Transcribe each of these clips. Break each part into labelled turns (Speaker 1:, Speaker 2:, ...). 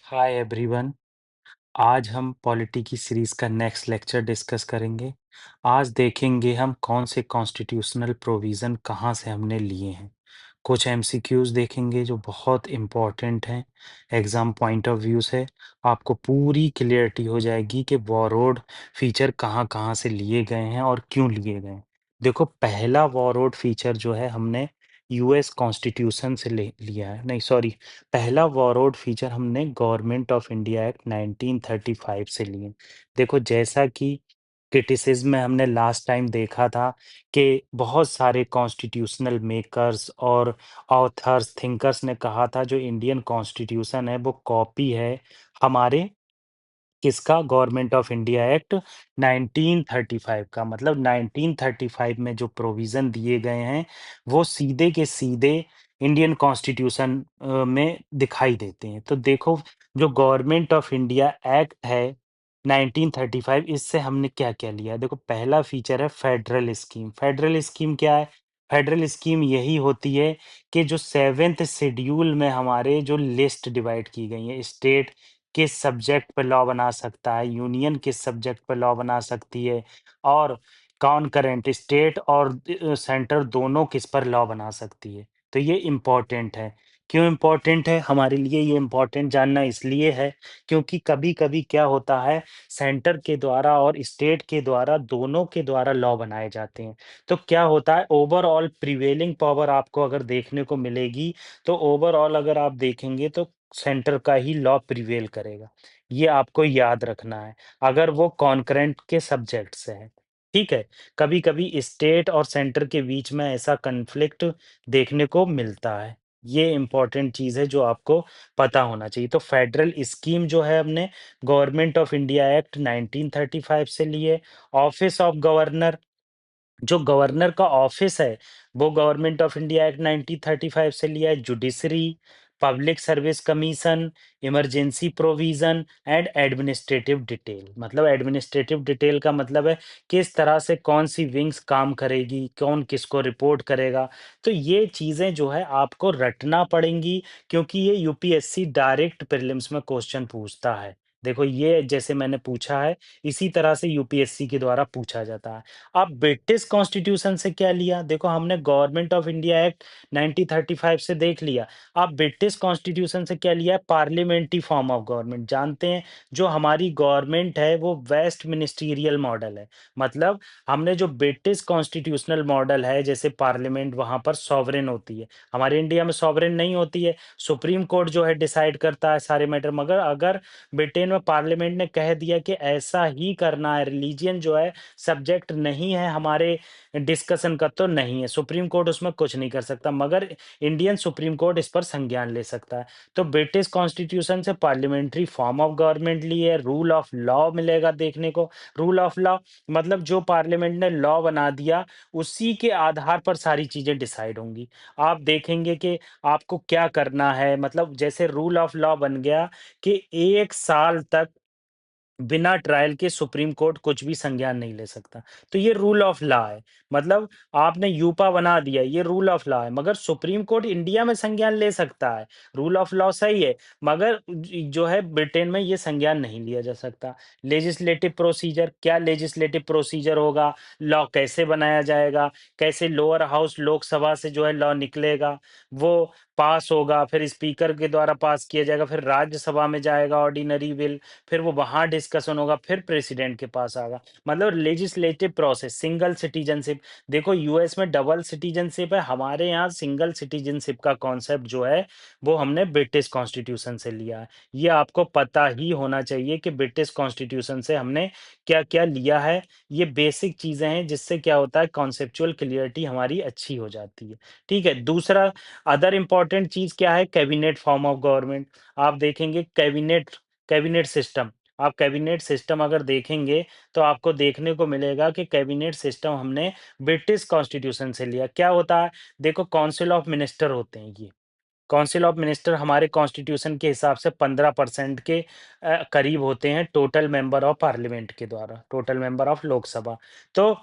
Speaker 1: Hi everyone. आज हम polity की सीरीज का नेक्स्ट लेक्चर डिस्कस करेंगे। आज देखेंगे हम कौन से कॉन्स्टिट्यूशनल प्रोविज़न कहाँ से हमने लिए हैं। कुछ एमसीक्यूज देखेंगे जो बहुत इम्पोर्टेंट हैं एग्ज़ाम पॉइंट ऑफ व्यू से। आपको पूरी क्लियरिटी हो जाएगी कि वॉरोड फीचर कहाँ-कहाँ से लिए गए हैं और क्यों लिए गए हैं। देखो, पहला वॉरोड फीचर जो है हमने यूएस कॉन्स्टिट्यूशन से ले लिया है, नहीं सॉरी, पहला वॉरोड फीचर हमने गवर्नमेंट ऑफ इंडिया एक्ट 1935 से लिए। देखो, जैसा कि क्रिटिसिज्म में हमने लास्ट टाइम देखा था कि बहुत सारे कॉन्स्टिट्यूशनल मेकर्स और ऑथर्स, थिंकर्स ने कहा था जो इंडियन कॉन्स्टिट्यूशन है वो कॉपी है हमारे किसका, गवर्नमेंट ऑफ इंडिया एक्ट 1935 का। मतलब 1935 में जो प्रोविज़न दिए गए हैं वो सीधे के सीधे इंडियन कॉन्स्टिट्यूशन में दिखाई देते हैं। तो देखो, जो गवर्नमेंट ऑफ इंडिया एक्ट है 1935, इससे हमने क्या-क्या लिया है। देखो, पहला फीचर है फेडरल स्कीम। फेडरल स्कीम क्या है? फेडरल स्कीम यही होती है कि जो 7th शेड्यूल में हमारे जो लिस्ट डिवाइड की गई है, स्टेट किस सब्जेक्ट पे लॉ बना सकता है, यूनियन किस सब्जेक्ट पे लॉ बना सकती है और कॉन्करेंट स्टेट और सेंटर दोनों किस पर लॉ बना सकती है। तो ये इम्पोर्टेंट है। क्यों इम्पोर्टेंट है? हमारे लिए ये इम्पोर्टेंट जानना इसलिए है क्योंकि कभी-कभी क्या होता है, सेंटर के द्वारा और स्टेट के द्वारा, दोनों के द्वारा लॉ बनाए जाते हैं। तो क्या होता है, ओवरऑल प्रिवेलिंग पावर आपको अगर देखने को मिलेगी, तो ओवरऑल अगर आप देखेंगे तो सेंटर का ही लॉ प्रिवेल करेगा। ये आपको याद रखना है, अगर वो कॉन्करेंट के सब्जेक्ट से है, ठीक है? कभी-कभी स्टेट और सेंटर के बीच में ऐसा कॉन्फ्लिक्ट देखने को मिलता है। ये इम्पोर्टेंट चीज़ है जो आपको पता होना चाहिए। तो फेडरल स्कीम जो है हमने गवर्नमेंट ऑफ इंडिया एक्ट 1935 से ली है। ऑफिस ऑफ गवर्नर, जो गवर्नर का ऑफिस है, वो गवर्नमेंट ऑफ इंडिया एक्ट 1935 से लिया है। Judiciary, public service commission, emergency provision and administrative detail. मतलब एडमिनिस्ट्रेटिव डिटेल का मतलब है किस तरह से कौन सी विंग्स काम करेगी, कौन किसको रिपोर्ट करेगा। तो ये चीज़ें जो है आपको रटना पड़ेंगी क्योंकि ये यूपीएससी डायरेक्ट प्रीलिम्स में क्वेश्चन पूछता है। देखो, ये जैसे मैंने पूछा है, इसी तरह से यूपीएससी के द्वारा पूछा जाता है। अब ब्रिटिश कॉन्स्टिट्यूशन से क्या लिया? देखो, हमने गवर्नमेंट ऑफ इंडिया एक्ट 1935 से देख लिया। अब ब्रिटिश कॉन्स्टिट्यूशन से क्या लिया है? Parliamentary form of government. जानते हैं, जो हमारी गवर्नमेंट है वो वेस्ट मिनिस्टीरियल मॉडल है। मतलब हमने जो ब्रिटिश कॉन्स्टिट्यूशनल मॉडल है, जैसे पार्लियामेंट वहाँ पर सॉवरेन होती है। हमारे इंडिया में सॉवरेन नहीं होती है। सुप्रीम कोर्ट जो है डिसाइड करता है सारे मैटर, मगर अगर ब्रिटेन में पार्लियामेंट ने कह दिया कि ऐसा ही करना है, रिलीजन जो है सब्जेक्ट नहीं है हमारे डिस्कशन का, तो नहीं है, सुप्रीम कोर्ट उसमें कुछ नहीं कर सकता, मगर इंडियन सुप्रीम कोर्ट इस पर संज्ञान ले सकता है। तो ब्रिटिश कॉन्स्टिट्यूशन से पार्लियामेंट्री फॉर्म ऑफ गवर्नमेंट ली है। रूल ऑफ लॉ मिलेगा देखने को। रूल ऑफ लॉ मतलब जो पार्लियामेंट ने लॉ बना दिया, उसी के आधार पर सारी चीजें डिसाइड होंगी। आप देखेंगे कि आपको क्या करना है। मतलब जैसे रूल ऑफ लॉ बन गया कि 1 साल तक बिना ट्रायल के सुप्रीम कोर्ट कुछ भी संज्ञान नहीं ले सकता। तो ये रूल ऑफ लॉ है। मतलब आपने यूपा बना दिया, ये रूल ऑफ लॉ है, मगर सुप्रीम कोर्ट इंडिया में संज्ञान ले सकता है। रूल ऑफ लॉ सही है, मगर जो है ब्रिटेन में ये संज्ञान नहीं लिया जा सकता। लेजिस्लेटिव प्रोसीजर, क्या लेजिस्लेटिव प्रोसीजर होगा, लॉ कैसे बनाया जाएगा, कैसे लोअर हाउस लोकसभा से जो है लॉ निकलेगा, वो पास होगा, फिर स्पीकर के द्वारा पास किया जाएगा, फिर राज्यसभा में जाएगा ऑर्डिनरी बिल, फिर वो वहाँ डिस्कशन होगा, फिर प्रेसिडेंट के पास आएगा। मतलब लेजिस्लेटिव प्रोसेस, सिंगल सिटीजनशिप। देखो, यूएस में डबल सिटीजनशिप है, हमारे यहाँ सिंगल सिटीजनशिप का कॉन्सेप्ट जो है वो हमने ब्रिटिश कॉन्स्टिट्यूशन से लिया है। ये आपको पता ही होना चाहिए कि ब्रिटिश कॉन्स्टिट्यूशन से हमने क्या-क्या लिया है। ये बेसिक चीज़ें हैं जिससे क्या होता है, कॉन्सेप्चुअल क्लियरिटी हमारी अच्छी हो जाती है। ठीक है? दूसरा अदर इम्पोर्टेंट चीज़ क्या है? Cabinet form of government. आप देखेंगे कैबिनेट कैबिनेट सिस्टम। आप कैबिनेट सिस्टम अगर देखेंगे तो आपको देखने को मिलेगा कि कैबिनेट सिस्टम हमने ब्रिटिश कॉन्स्टिट्यूशन से लिया। क्या होता है? देखो, काउंसिल ऑफ मिनिस्टर होते हैं ये। काउंसिल ऑफ मिनिस्टर हमारे कॉन्स्टिट्यूशन के हिसाब से 15% के करीब होते हैं टोटल मेंबर ऑफ पार्लियामेंट के द्वारा, टोटल मेंबर ऑफ लोकसभा। तो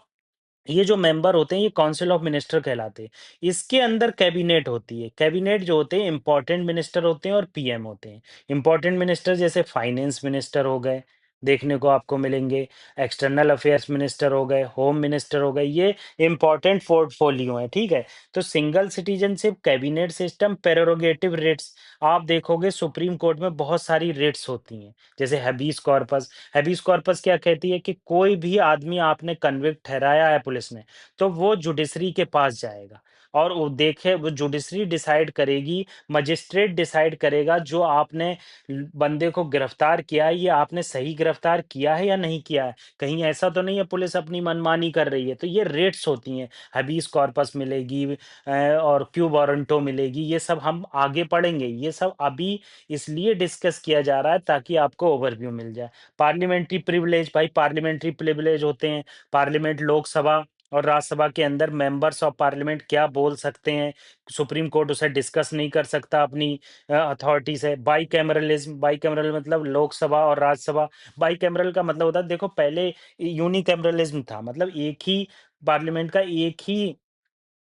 Speaker 1: ये जो मेंबर होते हैं ये काउंसिल ऑफ मिनिस्टर कहलाते हैं। इसके अंदर कैबिनेट होती है। कैबिनेट जो होते हैं इम्पोर्टेंट मिनिस्टर होते हैं और पीएम होते हैं। इम्पोर्टेंट मिनिस्टर जैसे फाइनेंस मिनिस्टर हो गए, देखने को आपको मिलेंगे, एक्सटर्नल अफेयर्स मिनिस्टर हो गए, होम मिनिस्टर हो गए, ये इम्पोर्टेंट पोर्टफोलियो है, ठीक है? तो single citizenship, cabinet system, prerogative writs, आप देखोगे सुप्रीम कोर्ट में बहुत सारी रिट्स होती हैं, जैसे हैबीस कॉर्पस। हैबीस कॉर्पस क्या कहती है कि कोई भी आदमी आपने कन्विक्ट ठहराया है पुलिस ने, तो वो जुडिशरी के पास जाएगा और वो जुडिशरी डिसाइड करेगी, मजिस्ट्रेट डिसाइड करेगा जो आपने बंदे को गिरफ्तार किया है, ये आपने सही गिरफ्तार किया है या नहीं किया है। कहीं ऐसा तो नहीं है पुलिस अपनी मनमानी कर रही है। तो ये रेट्स होती हैं, हबीस कॉर्पस मिलेगी, और क्यू वारंटो मिलेगी, ये सब हम आगे पढ़ेंगे। ये सब अभी इसलिए डिस्कस किया जा रहा है ताकि आपको ओवरव्यू मिल जाए। पार्लियामेंट्री प्रिविलेज, भाई पार्लियामेंट्री प्रिविलेज होते हैं। पार्लियामेंट, लोकसभा और राज्यसभा के अंदर मेंबर्स ऑफ पार्लियामेंट क्या बोल सकते हैं, सुप्रीम कोर्ट उसे डिस्कस नहीं कर सकता अपनी अथॉरिटी से। बाईकैमरलिज्म, बाईकैमरल मतलब लोकसभा और राज्यसभा। बाईकैमरल का मतलब होता है, देखो पहले यूनिकैमरलिज्म था, मतलब एक ही पार्लियामेंट का एक ही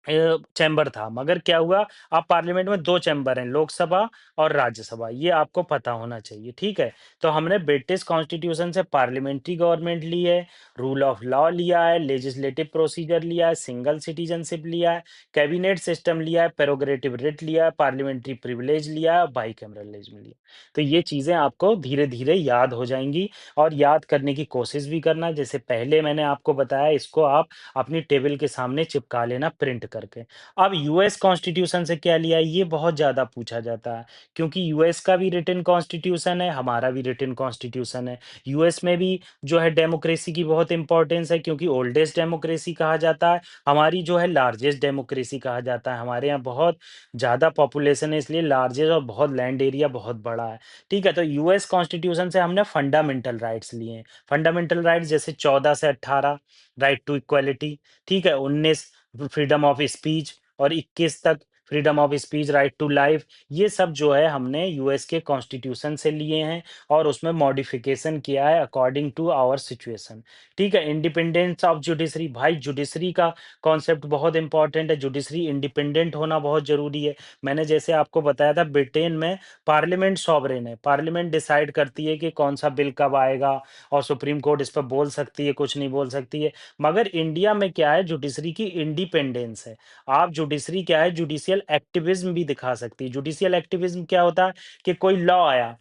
Speaker 1: चैम्बर था, मगर क्या हुआ, अब पार्लियामेंट में 2 चैम्बर हैं, लोकसभा और राज्यसभा, ये आपको पता होना चाहिए, ठीक है? तो हमने ब्रिटिश कॉन्स्टिट्यूशन से पार्लियामेंट्री गवर्नमेंट ली है, रूल ऑफ लॉ लिया है, लेजिस्लेटिव प्रोसीजर लिया है, सिंगल सिटीजनशिप लिया है, कैबिनेट सिस्टम लिया है, प्रेरोगेटिव रिट लिया है, पार्लियामेंट्री प्रिविलेज लिया है और बाइकैमरलिज्म लिया है। तो ये चीज़ें आपको धीरे-धीरे याद हो जाएँगी और याद करने की कोशिश भी करना, जैसे पहले मैंने आपको बताया, इसको आप अपनी टेबल के सामने चिपका लेना प्रिंट करके। अब यूएस कॉन्स्टिट्यूशन से क्या लिया है, ये बहुत ज़्यादा पूछा जाता है, क्योंकि यूएस का भी रिटन कॉन्स्टिट्यूशन है, हमारा भी रिटन कॉन्स्टिट्यूशन है। यूएस में भी जो है डेमोक्रेसी की बहुत इंपॉर्टेंस है, क्योंकि ओल्डेस्ट डेमोक्रेसी कहा जाता है, हमारी जो है लार्जेस्ट डेमोक्रेसी कहा जाता है। हमारे यहाँ बहुत ज़्यादा पॉपुलेशन है, इसलिए लार्जेस्ट और बहुत लैंड एरिया बहुत बड़ा है, ठीक है? तो यूएस कॉन्स्टिट्यूशन से हमने फंडामेंटल राइट्स लिए हैं। फंडामेंटल राइट्स जैसे 14 से 18 राइट टू इक्वालिटी, ठीक है? 19 फ्रीडम ऑफ स्पीच और 21 तक freedom of speech, right to life, ये सब जो है हमने यूएस के कॉन्स्टिट्यूशन से लिए हैं और उसमें मॉडिफिकेशन किया है अकॉर्डिंग टू आवर सिचुएशन, ठीक है? इंडिपेंडेंस ऑफ जुडिशरी, भाई जुडिशरी का कॉन्सेप्ट बहुत इंपॉर्टेंट है, जुडिशरी इंडिपेंडेंट होना बहुत जरूरी है। मैंने जैसे आपको बताया था, ब्रिटेन में पार्लियामेंट सॉवरेन है, पार्लियामेंट डिसाइड करती है कि कौन सा बिल कब आएगा और सुप्रीम कोर्ट इस पर बोल सकती है, कुछ नहीं बोल सकती है। मगर इंडिया में क्या है, जुडिशरी की इंडिपेंडेंस है। आप जुडिशरी क्या है, जुडिशियल एक्टिविज्म भी दिखा सकती है। जुडिशियल एक्टिविज्म क्या होता है कि कोई लॉ आया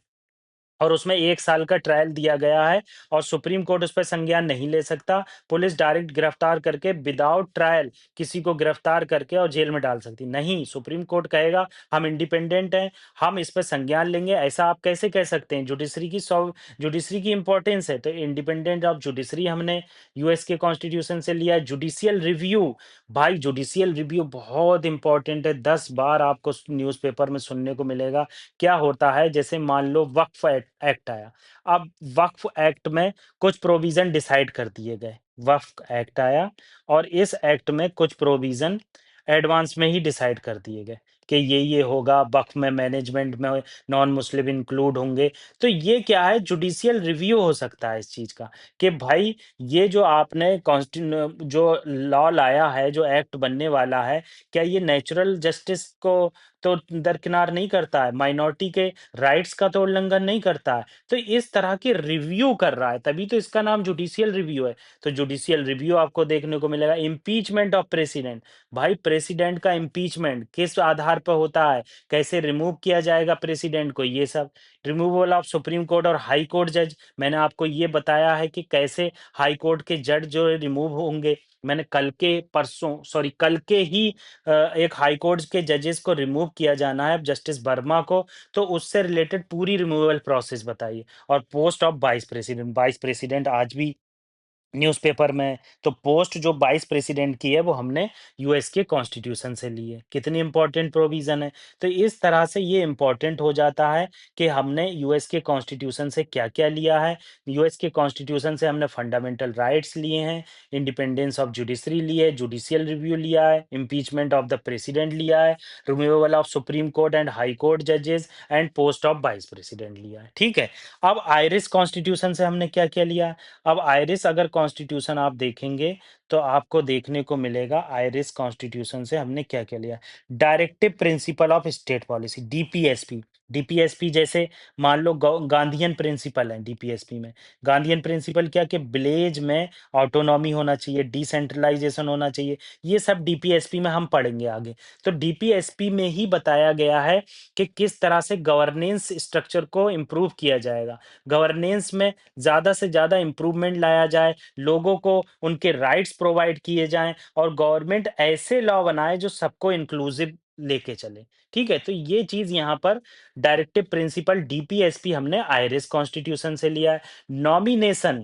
Speaker 1: और उसमें 1 साल का ट्रायल दिया गया है और सुप्रीम कोर्ट उस पे संज्ञान नहीं ले सकता। पुलिस डायरेक्ट गिरफ्तार करके विदाउट ट्रायल किसी को गिरफ्तार करके और जेल में डाल सकती। नहीं, सुप्रीम कोर्ट कहेगा हम इंडिपेंडेंट हैं, हम इस पे संज्ञान लेंगे। ऐसा आप कैसे कह सकते हैं? जुडिशरी की इंपॉर्टेंस है, तो इंडिपेंडेंट ऑफ जुडिशरी हमने यूएस के कॉन्स्टिट्यूशन से लिया है। जुडिशियल रिव्यू, भाई जुडिशियल रिव्यू बहुत इंपॉर्टेंट है, 10 बार आपको न्यूज़पेपर में सुनने को मिलेगा। क्या होता है, जैसे मान लो वक्फ एक्ट एक्ट आया। अब वक्फ एक्ट में कुछ प्रोविजन डिसाइड कर दिए गए। वक्फ एक्ट आया और इस एक्ट में कुछ प्रोविजन एडवांस में ही डिसाइड कर दिए गए कि ये होगा, वक्फ में मैनेजमेंट में नॉन मुस्लिम इंक्लूड होंगे। तो ये क्या है, जुडिशियल रिव्यू हो सकता है इस चीज का कि भाई ये जो आपने जो लॉ लाया है, जो एक्ट बनने वाला है, क्या ये नेचुरल जस्टिस को तो दरकिनार नहीं करता है, माइनॉरिटी के राइट्स का तो उल्लंघन नहीं करता है। तो इस तरह की रिव्यू कर रहा है, तभी तो इसका नाम जुडिशियल रिव्यू है। तो जुडिशियल रिव्यू आपको देखने को मिलेगा। इम्पीचमेंट ऑफ प्रेसिडेंट, भाई प्रेसिडेंट का इम्पीचमेंट किस आधार पर होता है, कैसे रिमूव किया जाएगा प्रेसिडेंट को, ये सब। रिमूवल ऑफ सुप्रीम कोर्ट और हाई कोर्ट जज, मैंने आपको ये बताया है कि कैसे हाई कोर्ट के जज जो रिमूव होंगे। मैंने कल के ही एक हाई कोर्ट के जजेस को रिमूव किया जाना है, जस्टिस वर्मा को। तो उससे रिलेटेड पूरी रिमूवल प्रोसेस बताइए। और पोस्ट ऑफ वाइस प्रेसिडेंट आज भी न्यूज़पेपर में, तो पोस्ट जो वाइस प्रेसिडेंट की है वो हमने यूएस के कॉन्स्टिट्यूशन से ली है। कितनी इंपॉर्टेंट प्रोविजन है। तो इस तरह से ये इंपॉर्टेंट हो जाता है कि हमने यूएस के कॉन्स्टिट्यूशन से क्या-क्या लिया है। यूएस के कॉन्स्टिट्यूशन से हमने फंडामेंटल राइट्स लिए हैं, इंडिपेंडेंस ऑफ जुडिशरी ली है, जुडिशियल रिव्यू लिया है, इम्पीचमेंट ऑफ द प्रेसिडेंट लिया है, removal of Supreme Court and High Court जजेस and post of vice president लिया है। ठीक है? अब आयरिश कॉन्स्टिट्यूशन से हमने क्या-क्या लिया? अब आयरिश अगर कॉन्स्टिट्यूशन आप देखेंगे, तो आपको देखने को मिलेगा आयरिश कॉन्स्टिट्यूशन से हमने क्या-क्या लिया। Directive principle of state policy DPSP, DPSP जैसे मान लो गांधीयन प्रिंसिपल है डीपीएसपी में। गांधीयन प्रिंसिपल क्या कि विलेज में ऑटोनॉमी होना चाहिए, डिसेंट्रलाइजेशन होना चाहिए। ये सब डीपीएसपी में हम पढ़ेंगे आगे। तो डीपीएसपी में ही बताया गया है कि किस तरह से गवर्नेंस स्ट्रक्चर को इम्प्रूव किया जाएगा। गवर्नेंस में ज़्यादा से ज़्यादा इम्प्रूवमेंट लाया जाए, लोगों को उनके राइट्स प्रोवाइड किए जाएँ और गवर्नमेंट ऐसे लॉ बनाए जो सबको इंक्लूसिव लेके चले। ठीक है? तो ये चीज़ यहाँ पर डायरेक्टिव प्रिंसिपल डीपीएसपी हमने आयरिश कॉन्स्टिट्यूशन से लिया है। Nomination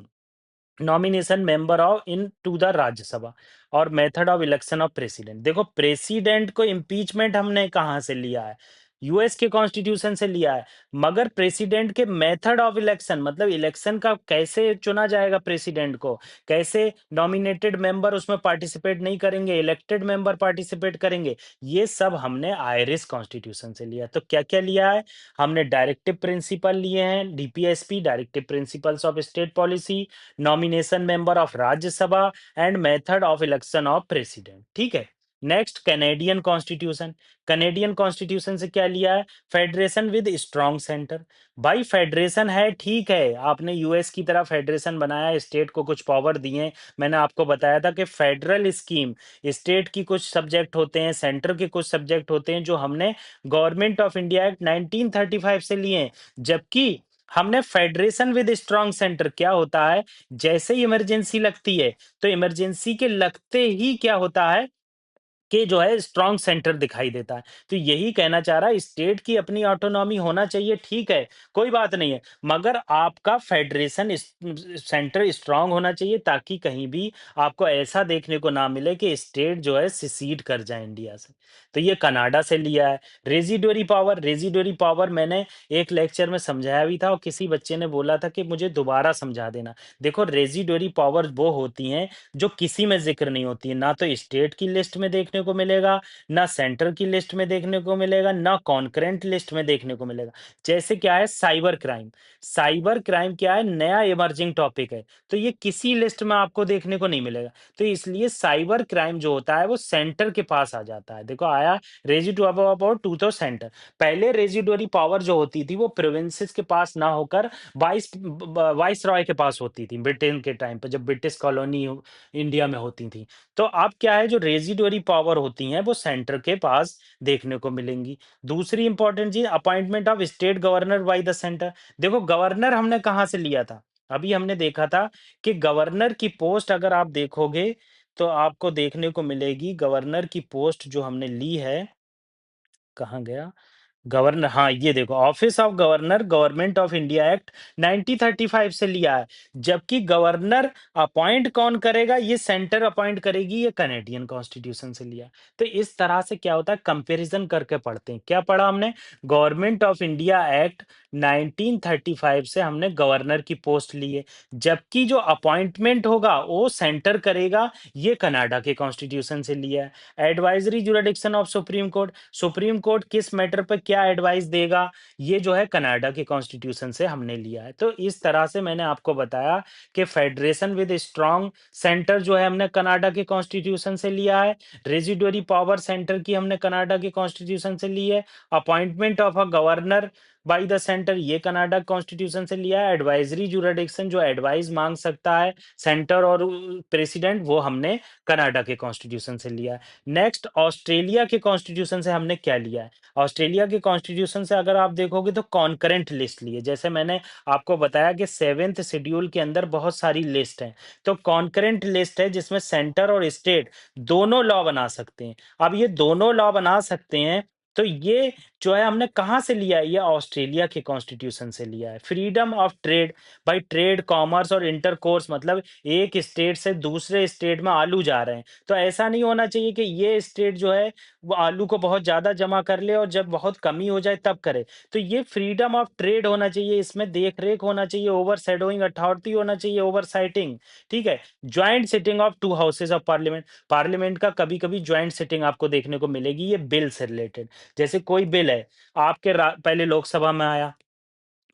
Speaker 1: nomination member of into the Rajya Sabha और method of election of president. देखो प्रेसिडेंट को इम्पीचमेंट हमने कहाँ से लिया है? यूएस के कॉन्स्टिट्यूशन से लिया है। मगर प्रेसिडेंट के मेथड ऑफ इलेक्शन मतलब इलेक्शन का कैसे चुना जाएगा प्रेसिडेंट को, कैसे नॉमिनेटेड मेंबर उसमें पार्टिसिपेट नहीं करेंगे, इलेक्टेड मेंबर पार्टिसिपेट करेंगे, ये सब हमने आयरिश कॉन्स्टिट्यूशन से लिया। तो क्या-क्या लिया है? हमने डायरेक्टिव प्रिंसिपल लिए हैं, DPSP directive principles of state policy, nomination member of Rajya Sabha and method of election of president. ठीक है। Next Canadian constitution. Canadian constitution से क्या लिया है? Federation with strong centre. भाई फेडरेशन है ठीक है, आपने यूएस की तरह फेडरेशन बनाया, स्टेट को कुछ पावर दिए। मैंने आपको बताया था कि फेडरल स्कीम स्टेट की कुछ सब्जेक्ट होते हैं, सेंटर के कुछ सब्जेक्ट होते हैं जो हमने गवर्नमेंट ऑफ इंडिया एक्ट 1935 से लिए हैं। जबकि हमने फेडरेशन विद स्ट्रॉन्ग सेंटर क्या होता है, जैसे ही इमरजेंसी लगती है तो इमरजेंसी के लगते ही क्या होता है कि जो है स्ट्रॉन्ग सेंटर दिखाई देता है। तो यही कहना चाह रहा है स्टेट की अपनी ऑटोनॉमी होना चाहिए, ठीक है, कोई बात नहीं है। मगर आपका फेडरेशन सेंटर स्ट्रॉन्ग होना चाहिए ताकि कहीं भी आपको ऐसा देखने को ना मिले कि स्टेट जो है सिसीड कर जाए इंडिया से। तो ये कनाडा से लिया है। रेजिडोरी पावर मैंने एक लेक्चर में समझाया भी था और किसी बच्चे ने बोला था कि मुझे दोबारा समझा देना। देखो रेजिडोरी पावर वो होती हैं जो किसी में ज़िक्र नहीं होती है, ना तो स्टेट की लिस्ट में देखने को मिलेगा, ना सेंटर की लिस्ट में देखने को मिलेगा, ना कॉन्करेंट लिस्ट में देखने को मिलेगा। जैसे क्या है साइबर क्राइम क्या है? नया इमर्जिंग टॉपिक है, तो ये किसी लिस्ट में आपको देखने को नहीं मिलेगा। तो इसलिए साइबर क्राइम जो होता है वो सेंटर के पास आ जाता है। देखो आया रेज़िडुआ पावर टू द सेंटर। पहले रेज़िडुअरी पावर जो होती थी वो प्रोविंसेस के पास ना होकर वाइसरॉय के पास होती थी ब्रिटेन के टाइम पे जब ब्रिटिश कॉलोनी इंडिया में होती थी। तो अब क्या है जो रेज़िडुअरी पावर होती हैं वो सेंटर के पास देखने को मिलेंगी। दूसरी important cheese appointment of state governor by the centre. देखो गवर्नर हमने कहाँ से लिया था? अभी हमने देखा था कि गवर्नर की पोस्ट अगर आप देखोगे तो आपको देखने को मिलेगी गवर्नर की पोस्ट जो हमने ली है, कहाँ गया? गवर्नर हाँ, ये देखो office of governor government of India act 1935 से लिया है। जबकि गवर्नर अपॉइंट कौन करेगा? ये सेंटर अपॉइंट करेगी, ये कनेडियन कॉन्स्टिट्यूशन से लिया है। तो इस तरह से क्या होता है कंपैरिजन करके पढ़ते हैं। क्या पढ़ा हमने? गवर्नमेंट ऑफ इंडिया एक्ट 1935 से हमने गवर्नर की पोस्ट ली है। जबकि जो अपॉइंटमेंट होगा वो सेंटर करेगा, ये कनाडा के कॉन्स्टिट्यूशन से लिया है। Advisory jurisdiction of Supreme court किस मैटर पे क्या एडवाइस देगा, ये जो है कनाडा के कॉन्स्टिट्यूशन से हमने लिया है। तो इस तरह से मैंने आपको बताया कि फेडरेशन विद स्ट्रॉन्ग सेंटर जो है हमने कनाडा के कॉन्स्टिट्यूशन से लिया है। रेजिडुअरी पावर सेंटर की हमने कनाडा के कॉन्स्टिट्यूशन से ली है। Appointment of a governor by the centre ये कनाडा कॉन्स्टिट्यूशन से लिया है। एडवाइजरी जुरिडिक्शन जो एडवाइस मांग सकता है सेंटर और प्रेसिडेंट वो हमने कनाडा के कॉन्स्टिट्यूशन से लिया है। नेक्स्ट ऑस्ट्रेलिया के कॉन्स्टिट्यूशन से हमने क्या लिया है? ऑस्ट्रेलिया के कॉन्स्टिट्यूशन से अगर आप देखोगे तो कॉन्करेंट लिस्ट ली है। जैसे मैंने आपको बताया कि 7th शेड्यूल के अंदर बहुत सारी लिस्ट हैं। तो कॉन्करेंट लिस्ट है जिसमें सेंटर और स्टेट दोनों लॉ बना सकते हैं। अब ये दोनों लॉ बना सकते हैं तो ये जो है हमने कहाँ से लिया है? ये ऑस्ट्रेलिया के कॉन्स्टिट्यूशन से लिया है। फ्रीडम ऑफ ट्रेड भाई ट्रेड, कॉमर्स और इंटरकोर्स मतलब एक स्टेट से दूसरे स्टेट में आलू जा रहे हैं। तो ऐसा नहीं होना चाहिए कि ये स्टेट जो है वो आलू को बहुत ज़्यादा जमा कर ले और जब बहुत कमी हो जाए तब करे। तो ये फ्रीडम ऑफ ट्रेड होना चाहिए, इसमें देख-रेख होना चाहिए, ओवरशैडोइंग अथॉरिटी होना चाहिए, ओवरसाइटिंग, ठीक है? Joint sitting of 2 houses of parliament, parliament का कभी-कभी जॉइंट सिटिंग आपको देखने को मिलेगी ये बिल से रिलेटेड। जैसे कोई बिल है, आपके रा पहले लोकसभा में आया,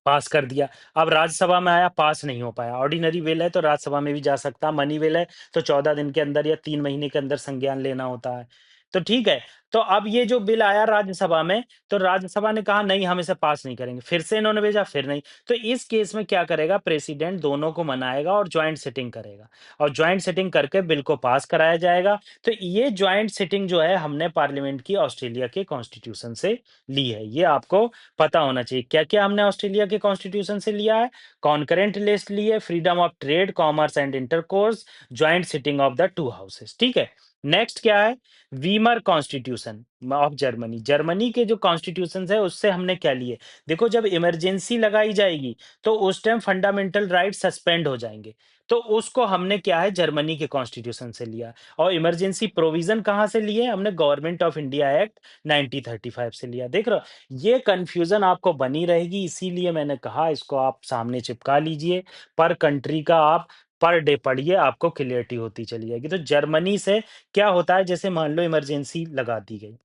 Speaker 1: पास कर दिया। अब राज्यसभा में आया, पास नहीं हो पाया। ऑर्डिनरी बिल है तो राज्यसभा में भी जा सकता, मनी बिल है तो 14 दिन के अंदर या 3 महीने के अंदर संज्ञान लेना होता है। तो ठीक है, तो अब ये जो बिल आया राज्यसभा में, तो राज्यसभा ने कहा नहीं हम इसे पास नहीं करेंगे। फिर से इन्होंने भेजा, फिर नहीं। तो इस केस में क्या करेगा प्रेसिडेंट, दोनों को मनाएगा और जॉइंट सिटिंग करेगा और जॉइंट सिटिंग करके बिल को पास कराया जाएगा। तो ये जॉइंट सिटिंग जो है हमने पार्लियामेंट की ऑस्ट्रेलिया के कॉन्स्टिट्यूशन से ली है। ये आपको पता होना चाहिए। क्या-क्या हमने ऑस्ट्रेलिया के कॉन्स्टिट्यूशन से लिया है? कॉन्करेंट लिस्ट ली है, freedom of trade, commerce and intercourse, joint sitting of the two houses. ठीक है? नेक्स्ट क्या है? Weimar constitution of Germany. Germany के जो कॉन्स्टिट्यूशंस है उससे हमने क्या लिए? देखो जब इमरजेंसी लगाई जाएगी तो उस टाइम फंडामेंटल राइट सस्पेंड हो जाएँगे। तो उसको हमने क्या है जर्मनी के कॉन्स्टिट्यूशन से लिया और इमरजेंसी प्रोविज़न कहाँ से लिए? हमने गवर्नमेंट ऑफ इंडिया एक्ट 1935 से लिया। देख रहे हो? ये कन्फ्यूज़न आपको बनी रहेगी, इसीलिए मैंने कहा इसको आप सामने चिपका लीजिए। पर कंट्री का आप पर डे पढ़िए, आपको क्लैरिटी होती चली जाएगी। तो जर्मनी से क्या होता है, जैसे मान लो इमरजेंसी लगा दी गई।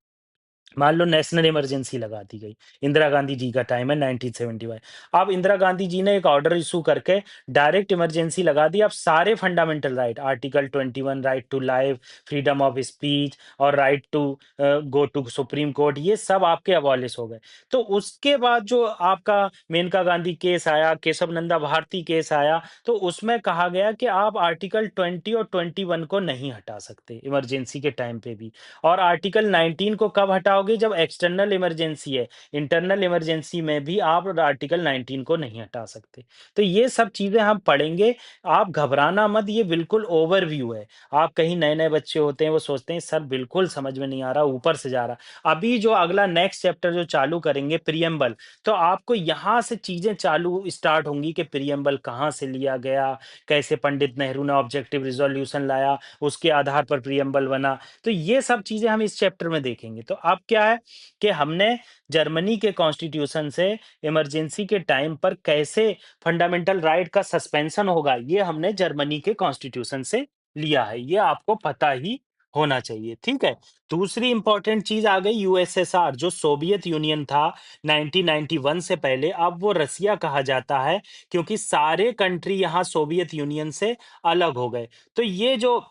Speaker 1: मान लो नेशनल इमरजेंसी लगा दी गई। इंदिरा गांधी जी का टाइम है 1975। अब इंदिरा गांधी जी ने एक ऑर्डर इश्यू करके डायरेक्ट इमरजेंसी लगा दी। अब सारे fundamental right, article 21 right to life, freedom of speech और right to go to Supreme Court, ये सब आपके अबॉलिश हो गए। तो उसके बाद जो आपका मेनका गांधी केस आया, केशव नंदा भारती केस आया, तो उसमें कहा गया कि आप आर्टिकल 20 और 21 को नहीं हटा सकते इमरजेंसी के टाइम पे भी। और आर्टिकल 19 को कब हटाओगे? जब एक्सटर्नल इमरजेंसी है। इंटरनल इमरजेंसी में भी आप आर्टिकल 19 को नहीं हटा सकते। तो ये सब चीज़ें हम पढ़ेंगे। आप घबराना मत, ये बिल्कुल ओवरव्यू है। आप कहीं नए-नए बच्चे होते हैं, वो सोचते हैं सर बिल्कुल समझ में नहीं आ रहा, ऊपर से जा रहा। अभी जो अगला नेक्स्ट चैप्टर जो चालू करेंगे प्रिएम्बल, तो आपको यहाँ से चीज़ें चालू स्टार्ट होंगी कि प्रिएम्बल कहाँ से लिया गया, कैसे पंडित नेहरू ने ऑब्जेक्टिव रिज़ॉल्यूशन लाया, उसके आधार पर प्रिएम्बल बना। तो ये सब चीज़ें हम इस चैप्टर में देखेंगे। तो अब क्या है कि हमने जर्मनी के कॉन्स्टिट्यूशन से इमरजेंसी के टाइम पर कैसे फंडामेंटल राइट का सस्पेंशन होगा, ये हमने जर्मनी के कॉन्स्टिट्यूशन से लिया है। ये आपको पता ही होना चाहिए, ठीक है? दूसरी इंपॉर्टेंट चीज़ आ गई यूएसएसआर, जो सोवियत यूनियन था 1991 से पहले, अब वो रसिया कहा जाता है क्योंकि सारे कंट्री यहाँ सोवियत यूनियन से अलग हो गए। तो ये जो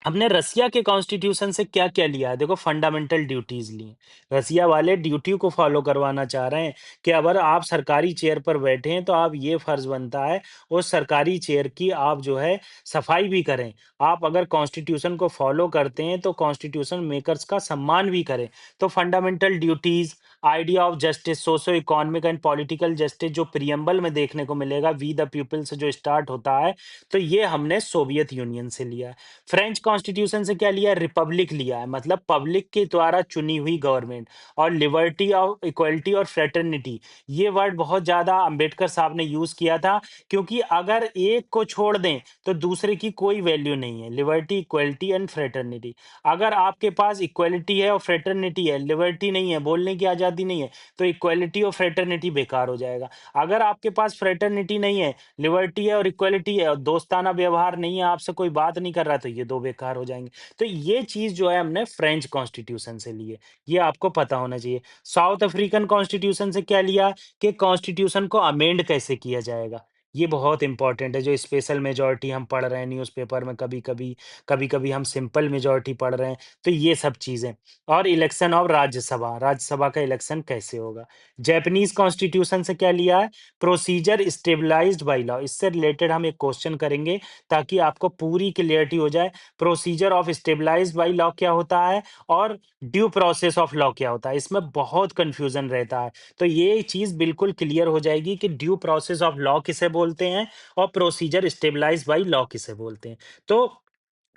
Speaker 1: हमने रसिया के कॉन्स्टिट्यूशन से क्या-क्या लिया है? देखो फंडामेंटल ड्यूटीज़ ली हैं। रसिया वाले ड्यूटी को फ़ॉलो करवाना चाह रहे हैं कि अगर आप सरकारी चेयर पर बैठे हैं, तो आप ये फ़र्ज़ बनता है उस सरकारी चेयर की आप जो है सफाई भी करें। आप अगर कॉन्स्टिट्यूशन को फ़ॉलो करते हैं, तो कॉन्स्टिट्यूशन मेकर्स का सम्मान भी करें। तो fundamental duties, idea of justice, socio economic and political justice जो प्रिएम्बल में देखने को मिलेगा, वी द पीपल से जो स्टार्ट होता है, तो ये हमने सोवियत यूनियन से लिया है। फ्रेंच कॉन्स्टिट्यूशन से क्या लिया है? रिपब्लिक लिया है, मतलब पब्लिक के द्वारा चुनी हुई गवर्नमेंट। और लिबर्टी और इक्वलिटी और फ्रेटर्निटी, ये वर्ड बहुत ज़्यादा अंबेडकर साहब ने यूज़ किया था, क्योंकि अगर एक को छोड़ दें, तो दूसरे की कोई वैल्यू नहीं है। Liberty, equality and fraternity. अगर आपके पास इक्वलिटी है और फ्रेटर्निटी है, लिबर्टी नहीं है, बोलने की आज़ादी नहीं है, तो इक्वलिटी और फ्रेटर्निटी बेकार हो जाएगा। अगर आपके पास फ्रेटर्निटी नहीं है, लिबर्टी है और इक्वालिटी है और दोस्ताना व्यवहार नहीं है, आपसे कोई बात नहीं कर रहा, तो ये 2 बेकार हो जाएँगे। तो ये चीज़ जो है हमने फ्रेंच कॉन्स्टिट्यूशन से ली है, ये आपको पता होना चाहिए। साउथ अफ्रीकन कॉन्स्टिट्यूशन से क्या लिया कि कॉन्स्टिट्यूशन को अमेंड कैसे किया जाएगा, ये बहुत इम्पोर्टेंट है। जो स्पेशल मेजॉरिटी हम पढ़ रहे हैं न्यूज़पेपर में कभी-कभी, कभी-कभी हम सिंपल मेजॉरिटी पढ़ रहे हैं, तो ये सब चीज़ें। और इलेक्शन ऑफ राज्यसभा, राज्यसभा का इलेक्शन कैसे होगा। जैपनीज़ कॉन्स्टिट्यूशन से क्या लिया है? प्रोसीजर स्टेबलाइज्ड बाय लॉ, इससे रिलेटेड हम एक क्वेश्चन करेंगे ताकि आपको पूरी क्लियरिटी हो जाए। Procedure of established by law क्या होता है और ड्यू प्रोसेस ऑफ लॉ क्या होता है, इसमें बहुत कंफ्यूजन रहता है। तो ये चीज बिल्कुल क्लियर हो जाएगी कि ड्यू प्रोसेस ऑफ लॉ किसे बोलते हैं और प्रोसीजर स्टेबलाइज्ड बाय लॉ किसे बोलते हैं। तो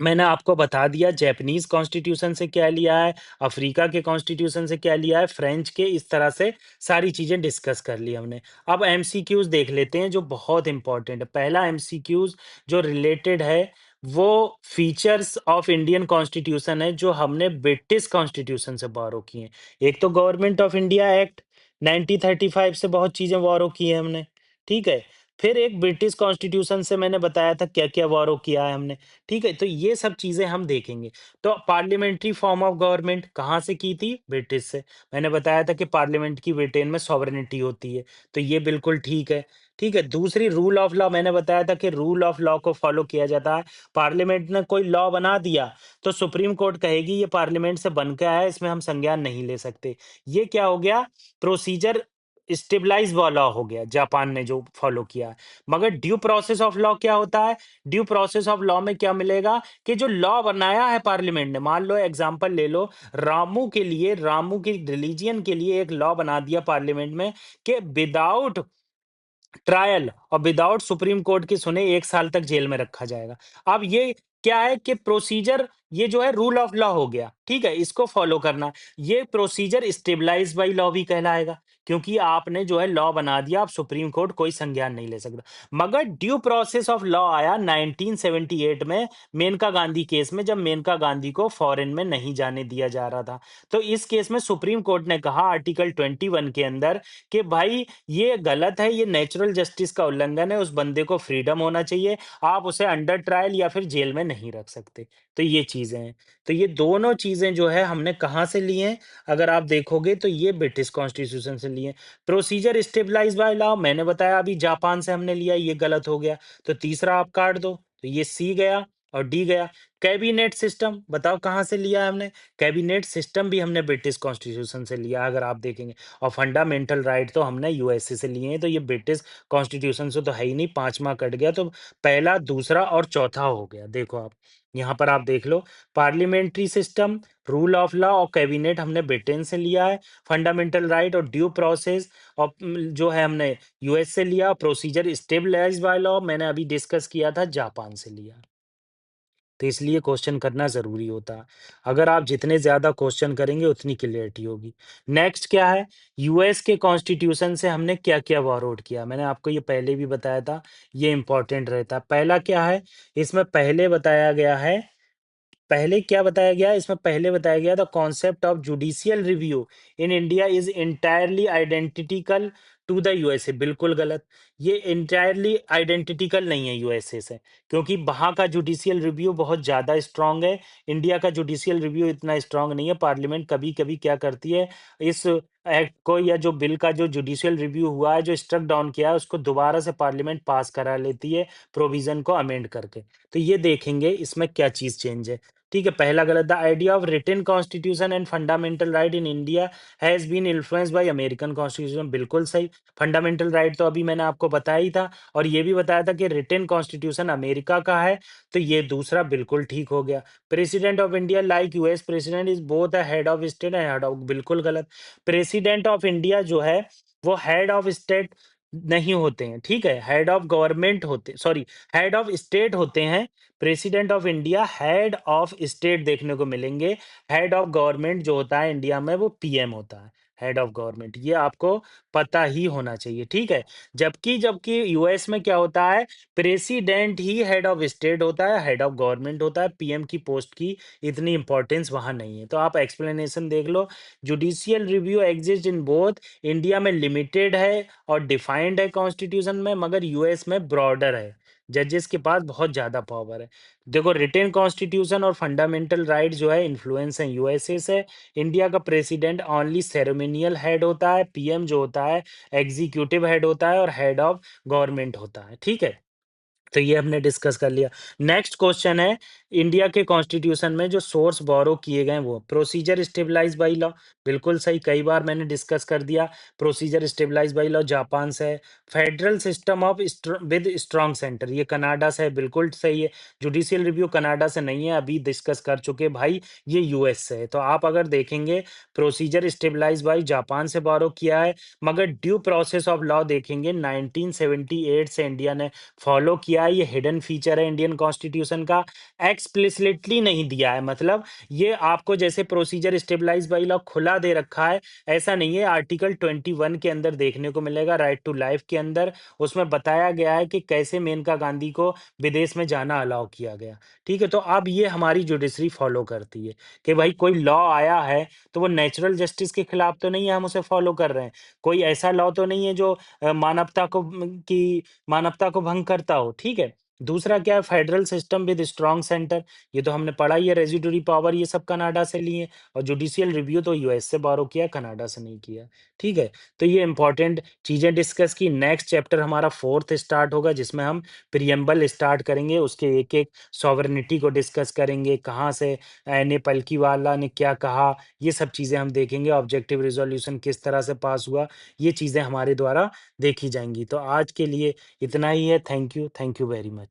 Speaker 1: मैंने आपको बता दिया जैपनीज कॉन्स्टिट्यूशन से क्या लिया है, अफ्रीका के कॉन्स्टिट्यूशन से क्या लिया है, फ्रेंच के, इस तरह से सारी चीजें डिस्कस कर ली हमने। अब एमसीक्यूज देख लेते हैं जो बहुत इंपॉर्टेंट है। पहला एमसीक्यूज जो रिलेटेड है वो फीचर्स ऑफ इंडियन कॉन्स्टिट्यूशन है, जो हमने ब्रिटिश कॉन्स्टिट्यूशन से बोरो किए हैं। एक तो गवर्नमेंट ऑफ इंडिया एक्ट 1935 से बहुत चीजें बोरो की है हमने, ठीक है। फिर एक ब्रिटिश कॉन्स्टिट्यूशन से मैंने बताया था क्या-क्या बोरो किया है हमने, ठीक है? तो ये सब चीज़ें हम देखेंगे। तो पार्लियामेंट्री फॉर्म ऑफ गवर्नमेंट कहाँ से की थी? ब्रिटिश से। मैंने बताया था कि पार्लियामेंट की ब्रिटेन में सॉवरेनिटी होती है, तो ये बिल्कुल ठीक है, ठीक है? दूसरी रूल ऑफ लॉ मैंने बताया था कि रूल ऑफ लॉ को फॉलो किया जाता है। पार्लियामेंट ने कोई लॉ बना दिया, तो सुप्रीम कोर्ट कहेगी ये पार्लियामेंट से बन के आया है, इसमें हम संज्ञान नहीं ले सकते। ये क्या हो गया? प्रोसीजर स्टेबलाइज़ वाला हो गया, जापान ने जो फॉलो किया। मगर ड्यू प्रोसेस ऑफ लॉ क्या होता है? ड्यू प्रोसेस ऑफ लॉ में क्या मिलेगा कि जो लॉ बनाया है पार्लियामेंट ने, मान लो एग्जांपल ले लो, रामू के लिए, रामू की रिलीजियन के लिए एक लॉ बना दिया पार्लियामेंट में कि विदाउट ट्रायल और विदाउट सुप्रीम कोर्ट की सुने 1 साल तक जेल में रखा जाएगा। अब ये क्या है कि प्रोसीजर, ये जो है रूल ऑफ लॉ हो गया, ठीक है? इसको फॉलो करना। ये प्रोसीजर स्टेबलाइज्ड बाय लॉ भी कहलाएगा, क्योंकि आपने जो है लॉ बना दिया, अब सुप्रीम कोर्ट कोई संज्ञान नहीं ले सकता। मगर ड्यू प्रोसेस ऑफ लॉ आया 1978 में, मेनका गांधी केस में, जब मेनका गांधी को फॉरेन में नहीं जाने दिया जा रहा था। तो इस केस में सुप्रीम कोर्ट ने कहा आर्टिकल 21 के अंदर कि भाई ये गलत है, ये नेचुरल जस्टिस का उल्लंघन है, उस बंदे को फ्रीडम होना चाहिए, आप उसे अंडर ट्रायल या फिर जेल में नहीं रख सकते। तो ये चीज़ें हैं। तो ये दोनों चीज़ें जो है हमने कहाँ से ली हैं? अगर आप देखोगे तो ये ब्रिटिश कॉन्स्टिट्यूशन से ली हैं। प्रोसीजर स्टेबलाइज्ड बाय लॉ मैंने बताया अभी जापान से हमने लिया, ये गलत हो गया। तो तीसरा आप काट दो, तो ये सी गया और डी गया। कैबिनेट सिस्टम बताओ कहाँ से लिया है हमने? कैबिनेट सिस्टम भी हमने ब्रिटिश कॉन्स्टिट्यूशन से लिया है, अगर आप देखेंगे। और फंडामेंटल राइट तो हमने यूएसए से लिए हैं, तो ये ब्रिटिश कॉन्स्टिट्यूशन से तो है ही नहीं, 5वां कट गया, तो पहला, दूसरा और चौथा हो गया। देखो आप, यहाँ पर आप देख लो, parliamentary system, rule of law और कैबिनेट हमने ब्रिटेन से लिया है, फंडामेंटल राइट और ड्यू प्रोसेस और जो है हमने यूएस से लिया, प्रोसीजर स्टेबलाइज्ड बाय लॉ मैंने अभी डिस्कस किया था, जापान से लिया। तो इसलिए क्वेश्चन करना ज़रूरी होता है। अगर आप जितने ज़्यादा क्वेश्चन करेंगे उतनी क्लैरिटी होगी। नेक्स्ट क्या है? यूएस के कॉन्स्टिट्यूशन से हमने क्या-क्या बोरोड किया? मैंने आपको ये पहले भी बताया था, ये इम्पोर्टेंट रहता है। पहला क्या है? इसमें पहले बताया गया है, पहले क्या बताया गया है? इसमें पहले बताया गया the concept of judicial review in India is entirely identical to the USA. बिल्कुल गलत। ये एंटायरली आइडेंटिटिकल नहीं है यूएसए से, क्योंकि वहाँ का जुडिशियल रिव्यू बहुत ज़्यादा स्ट्रांग है। इंडिया का जुडिशियल रिव्यू इतना स्ट्रांग नहीं है। पार्लियामेंट कभी-कभी क्या करती है, इस एक्ट को या जो बिल का जो जुडिशियल रिव्यू हुआ है, जो स्ट्रक डाउन किया है, उसको दोबारा से पार्लियामेंट पास करा लेती है, प्रोविज़न को अमेंड करके। तो ये देखेंगे इसमें क्या चीज़ चेंज है। ठीक है, पहला गलत, the idea of written constitution and fundamental right in India has been influenced by American constitution. बिल्कुल सही। फंडामेंटल राइट तो अभी मैंने आपको बताया ही था, और ये भी बताया था कि रिटन कॉन्स्टिट्यूशन अमेरिका का है, तो ये दूसरा बिल्कुल ठीक हो गया। President of India like US president is both a head of state and head of, बिल्कुल गलत। प्रेसिडेंट ऑफ इंडिया जो है वो हेड ऑफ स्टेट नहीं होते हैं, ठीक है? हेड ऑफ गवर्नमेंट होते, सॉरी, हेड ऑफ स्टेट होते हैं। President of India head of state देखने को मिलेंगे। हेड ऑफ गवर्नमेंट जो होता है इंडिया में वो पीएम होता है, हेड ऑफ गवर्नमेंट। ये आपको पता ही होना चाहिए, ठीक है? जबकि जबकि यूएस में क्या होता है, president he head of state होता है, हेड ऑफ गवर्नमेंट होता है, पीएम की पोस्ट की इतनी इंपॉर्टेंस वहाँ नहीं है। तो आप एक्सप्लेनेशन देख लो। Judicial review exist in both, India में लिमिटेड है और डिफाइंड है कॉन्स्टिट्यूशन में, मगर यूएस में ब्रॉडर है, जजेस के पास बहुत ज़्यादा पावर है। देखो, रिटेन कॉन्स्टिट्यूशन और फंडामेंटल राइट जो है इन्फ्लुएंस है यूएसए से। इंडिया का प्रेसिडेंट ओनली सेरेमोनियल हेड होता है, पीएम जो होता है एग्जीक्यूटिव हेड होता है और हेड ऑफ गवर्नमेंट होता है, ठीक है? तो ये हमने डिस्कस कर लिया। नेक्स्ट क्वेश्चन है, इंडिया के कॉन्स्टिट्यूशन में जो सोर्स बोरो किए गए हैं वो प्रोसीजर स्टेबलाइज्ड बाय लॉ, बिल्कुल सही, कई बार मैंने डिस्कस कर दिया। Procedure established by law Japan से है। Federal system of with strong centre, ये कनाडा से है, बिल्कुल सही है। जुडिशियल रिव्यू कनाडा से नहीं है, अभी डिस्कस कर चुके भाई, ये यूएस से है। तो आप अगर देखेंगे, प्रोसीजर स्टेबलाइज्ड बाय जापान से बोरो किया है, मगर ड्यू प्रोसेस ऑफ लॉ देखेंगे 1978 से इंडिया ने फॉलो किया दिया है, ये हिडन फीचर है इंडियन कॉन्स्टिट्यूशन का, एक्सप्लिसिटली नहीं दिया है। मतलब ये आपको जैसे प्रोसीजर स्टेबलाइज्ड बाय लॉ खुला दे रखा है, ऐसा नहीं है। आर्टिकल 21 के अंदर देखने को मिलेगा, राइट टू लाइफ के अंदर, उसमें बताया गया है कि कैसे मेनका गांधी को विदेश में जाना अलाउ किया गया। ठीक है? तो अब ये हमारी जुडिशरी फॉलो करती है कि भाई कोई लॉ आया है, तो वो नेचुरल जस्टिस के खिलाफ तो नहीं है, हम उसे फॉलो कर रहे हैं। कोई ऐसा लॉ तो नहीं है जो मानवता को भंग करता हो, ठीक है? दूसरा क्या है, federal system with strong centre, ये तो हमने पढ़ा ही है, रेज़िडुअरी पावर ये सब कनाडा से लिए हैं, और जुडिशियल रिव्यू तो यूएस से बोरो किया है, कनाडा से नहीं किया है, ठीक है? तो ये इम्पोर्टेंट चीज़ें डिस्कस की। नेक्स्ट चैप्टर हमारा 4th स्टार्ट होगा, जिसमें हम प्रिएम्बल स्टार्ट करेंगे, उसके एक-एक सॉवरेनिटी को डिस्कस करेंगे, कहाँ से एन.ए. पलकीवाला ने क्या कहा, ये सब चीज़ें हम देखेंगे, ऑब्जेक्टिव रिज़ॉल्यूशन किस तरह से पास हुआ, ये चीज़ें हमारे द्वारा देखी जाएँगी। तो आज के लिए इतना ही है। Thank you very much.